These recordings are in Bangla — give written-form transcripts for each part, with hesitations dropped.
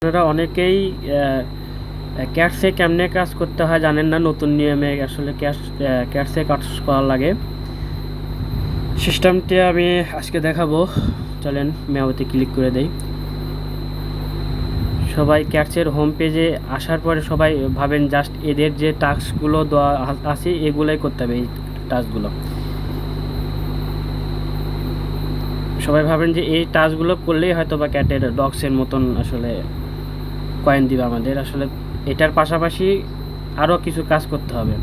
আপনারা অনেকেই ক্যাটসে কেমনে কাজ করতে হয় জানেন না। নতুন নিয়মে আসলে ক্যাটসে কাজ করা লাগে। সিস্টেমটি আমি আজকে দেখাবো। চলেন মেয়াওতে ক্লিক করে দেই। সবাই ক্যাটসের হোম পেজে আসার পরে সবাই ভাবেন জাস্ট এদের যে টাস্কগুলো দেওয়া আছে এগুলোই করতে হবে। এই টাস্কগুলো সবাই ভাবেন যে এই টাস্কগুলো করলেই হয়তো বা ক্যাটের ডগসের মতন আসলে কয়েন দিবে আমাদের। আসলে এটার পাশাপাশি আরও কিছু কাজ করতে হবে।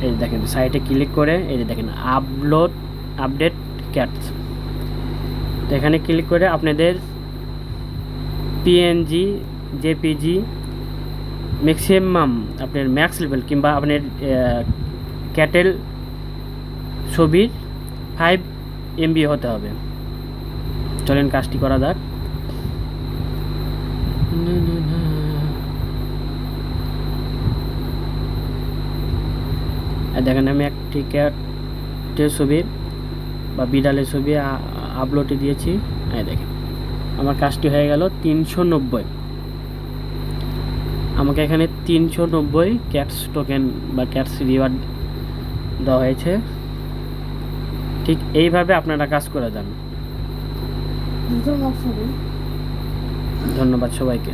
এই দেখেন সাইটে ক্লিক করে এই যে দেখেন আপডেট ক্যাটস, তো এখানে ক্লিক করে আপনাদের পিএনজি জেপিজি ম্যাক্সিমাম আপনার ম্যাক্স লেভেল কিংবা আপনার ক্যাটেল ছবির 5 MB হতে হবে। চলেন কাজটি করা যাক। দেখেন আমি একটি ক্যাটের ছবি বা বিড়ালের ছবি আপলোডে দিয়েছি। এই দেখেন আমার কাজটি হয়ে গেল 390। আমাকে এখানে 390 ক্যাটস টোকেন বা ক্যাটস রিওয়ার্ড দেওয়া হয়েছে। ঠিক এইভাবে আপনারা কাজ করে যান। ধন্যবাদ সবাইকে।